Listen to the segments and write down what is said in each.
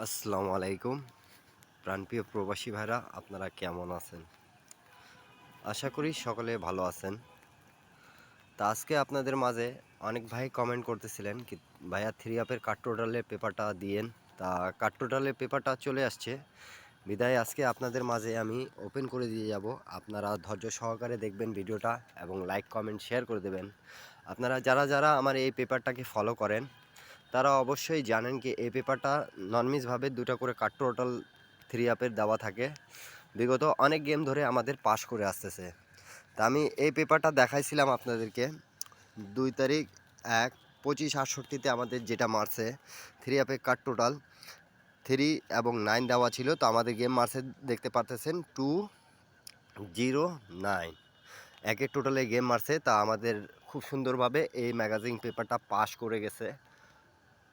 আসসালামু আলাইকুম প্রাণপ্রিয় প্রবাসী ভাইরা, আপনারা কেমন আছেন? আশা করি সকলে ভালো আছেন। তা আজকে আপনাদের মাঝে অনেক ভাই কমেন্ট করতেছিলেন কি ভাইয়া থ্রি আপের কাট টোটালের পেপারটা দিয়েন। তা কাট টোটালের পেপারটা চলে আসছে বিদায় আজকে আপনাদের মাঝে আমি ওপেন করে দিয়ে যাব। আপনারা ধৈর্য সহকারে দেখবেন ভিডিওটা এবং লাইক কমেন্ট শেয়ার করে দেবেন। আপনারা যারা যারা আমার এই পেপারটাকে ফলো করেন তারা অবশ্যই জানেন কি এই পেপারটা ননমিসভাবে দুটা করে কাট টোটাল থ্রি আপের দেওয়া থাকে। বিগত অনেক গেম ধরে আমাদের পাস করে আসতেছে। তা আমি এই পেপারটা দেখাইছিলাম আপনাদেরকে 2 তারিখ 1/25/68-তে আমাদের যেটা মারছে থ্রি আপে কাট টোটাল 3 এবং 9 দেওয়া ছিল। তো আমাদের গেম মারছে দেখতে পারতেছেন 209 একের টোটালে গেম মারছে। তা আমাদের খুব সুন্দরভাবে এই ম্যাগাজিন পেপারটা পাস করে গেছে।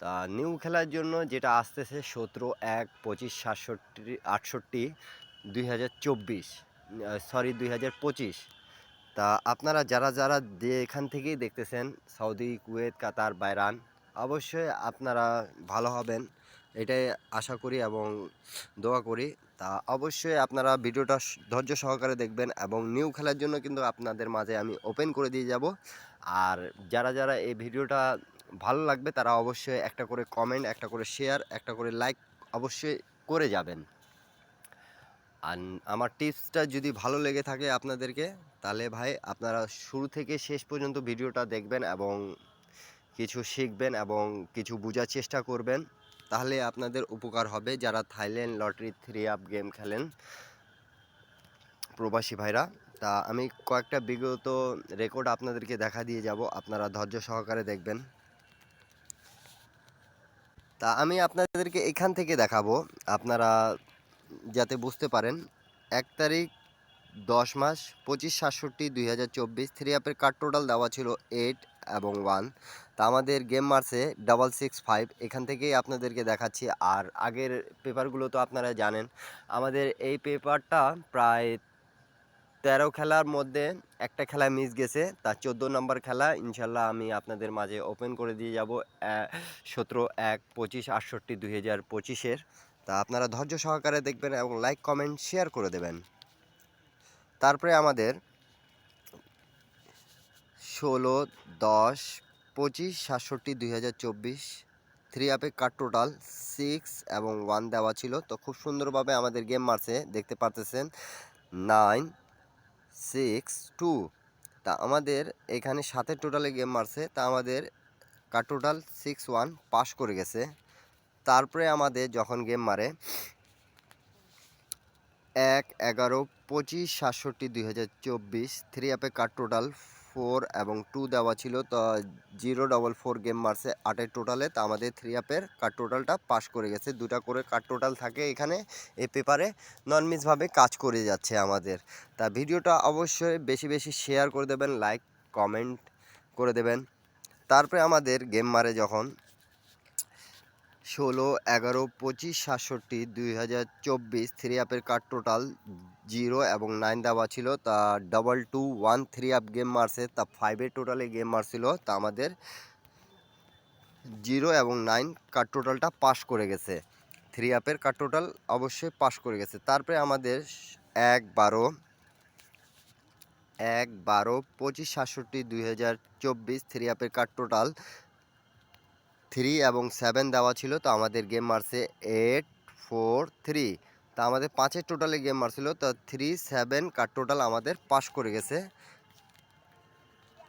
তা নিউ খেলার জন্য যেটা আসতেছে 17/1/25/68 2024 সরি 2025। তা আপনারা যারা যারা এখান থেকেই দেখতেছেন সৌদি, কুয়েত, কাতার, বাহরাইন, অবশ্যই আপনারা ভালো হবেন এটাই আশা করি এবং দোয়া করি। তা অবশ্যই আপনারা ভিডিওটা ধৈর্য সহকারে দেখবেন এবং নিউ খেলার জন্য কিন্তু আপনাদের মাঝে আমি ওপেন করে দিয়ে যাব। আর যারা যারা এই ভিডিওটা ভালো লাগবে তারা অবশ্যই একটা করে কমেন্ট, একটা করে শেয়ার, একটা করে লাইক অবশ্যই করে যাবেন। আর আমার টিপসটা যদি ভালো লেগে থাকে আপনাদেরকে, তাহলে ভাই আপনারা শুরু থেকে শেষ পর্যন্ত ভিডিওটা দেখবেন এবং কিছু শিখবেন এবং কিছু বোঝার চেষ্টা করবেন। তাহলে আপনাদের উপকার হবে যারা Thailand lottery three up game খেলেন প্রবাসী ভাইরা। তা আমি কয়েকটা বিগত রেকর্ড আপনাদেরকে দেখা দিয়ে যাব, আপনারা ধৈর্য সহকারে দেখবেন। তা আমি আপনাদেরকে এখান থেকে দেখাবো আপনারা যাতে বুঝতে পারেন। 1 তারিখ 10/মাস 25/67/2024 থ্রি আপের কার্ড টোটাল দেওয়া ছিল 8 এবং 1। তা আমাদের গেম মারছে 665। এখান থেকেই আপনাদেরকে দেখাচ্ছি। আর আগের পেপারগুলো তো আপনারা জানেন। আমাদের এই পেপারটা প্রায় 13 খেলার মধ্যে একটা খেলা মিস গেছে, তার 14 নম্বর খেলা ইনশাল্লাহ আমি আপনাদের মাঝে ওপেন করে দিয়ে যাব 17/1/25/68/2025-এর। তা আপনারা ধৈর্য সহকারে দেখবেন এবং লাইক কমেন্ট শেয়ার করে দেবেন। তারপরে আমাদের 16/10/25/67/2024 থ্রি আপে কাট টোটাল 6 এবং 1 দেওয়া ছিল। তো খুব সুন্দরভাবে আমাদের গেম মারছে দেখতে পারতেছেন 9-6-2। তা আমাদের এখানে 7-এর টোটালে গেম মারছে। তা আমাদের কাট টোটাল 6-1 পাস করে গেছে। তারপরে আমাদের যখন গেম মারে 1/11/25/67/2024 থ্রি আপে কাট টোটাল 4 এবং 2 দেওয়া ছিল। তো 0-4 গেম মারছে 8-এর টোটালে। তা আমাদের থ্রি আপের কাট টোটালটা পাস করে গেছে। দুটা করে কাট টোটাল থাকে এখানে এই পেপারে, ননমিসভাবে কাজ করে যাচ্ছে আমাদের। তা ভিডিওটা অবশ্যই বেশি বেশি শেয়ার করে দেবেন, লাইক কমেন্ট করে দেবেন। তারপরে আমাদের গেম মারে যখন 16/11/25/67/2024 থ্রি আপের কাট টোটাল 0 এবং 9 দেওয়া ছিল। তা 2-2-1 থ্রি আপ গেম মারছে। তা 5-এর টোটালে গেম মারছিল। তা আমাদের 0 এবং 9 কাট টোটালটা পাস করে গেছে। থ্রি আপের কাট টোটাল অবশ্যই পাস করে গেছে। তারপরে আমাদের 1/12/25/67/2024 থ্রি আপের কাট টোটাল 3 এবং 7 দেওয়া ছিল। তো আমাদের গেম মারছে 8-4-3। তা আমাদের 5-এর টোটালে গেম মারছিল। তো 3-7 কাট টোটাল আমাদের পাস করে গেছে।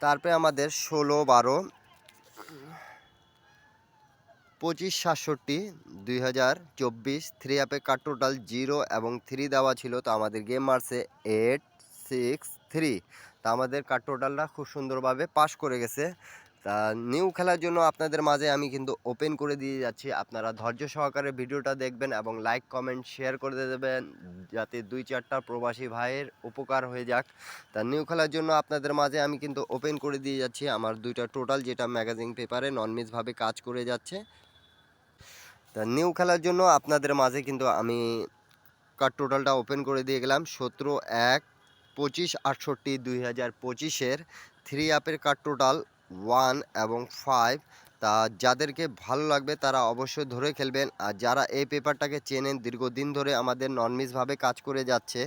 তারপরে আমাদের 16/12/25/67/2024 থ্রি আপে কাট টোটাল 0 এবং 3 দেওয়া ছিল। তো আমাদের গেম মারছে 8-6-3। তা আমাদের কাট টোটালটা খুব সুন্দরভাবে পাস করে গেছে। তা নিউ খেলার জন্য আপনাদের মাঝে আমি কিন্তু ওপেন করে দিয়ে যাচ্ছি। আপনারা ধৈর্য সহকারে ভিডিওটা দেখবেন এবং লাইক কমেন্ট শেয়ার করে দেবেন যাতে 2-4টা প্রবাসী ভাইয়ের উপকার হয়ে যাক। তা নিউ খেলার জন্য আপনাদের মাঝে আমি কিন্তু ওপেন করে দিয়ে যাচ্ছি আমার দুইটা টোটাল, যেটা ম্যাগাজিন পেপারে ননমিসভাবে কাজ করে যাচ্ছে। তা নিউ খেলার জন্য আপনাদের মাঝে কিন্তু আমি কার্ড টোটালটা ওপেন করে দিয়ে গেলাম 17/1/25/68/2025-এর থ্রি আপের কার্ড টোটাল 1 এবং 5 তা যাদেরকে ভালো লাগবে তারা অবশ্যই ধরে খেলবেন। আর যারা এই পেপারটাকে চেনেন, দীর্ঘদিন ধরে আমাদের ননমিসভাবে কাজ করে যাচ্ছে,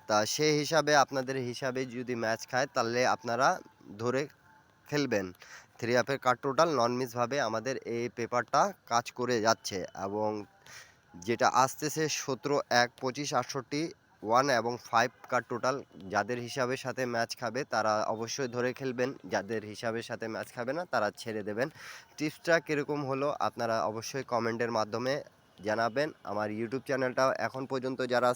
তা সেই হিসাবে আপনাদের হিসাবে যদি ম্যাচ খায় তাহলে আপনারা ধরে খেলবেন। 3 কার্ড টোটাল ননমিসভাবে আমাদের এই পেপারটা কাজ করে যাচ্ছে, এবং যেটা আসতেছে 17, 1, 25, 68, 1 এবং 5 কার্ড টোটাল। যাদের হিসাবের সাথে ম্যাচ খাবে তারা অবশ্যই ধরে খেলবেন, যাদের হিসাবের সাথে ম্যাচ খাবে না তারা ছেড়ে দেবেন। টিপসটা কীরকম হলো আপনারা অবশ্যই কমেন্টের মাধ্যমে জানাবেন। আমার ইউটিউব চ্যানেলটা এখন পর্যন্ত যারা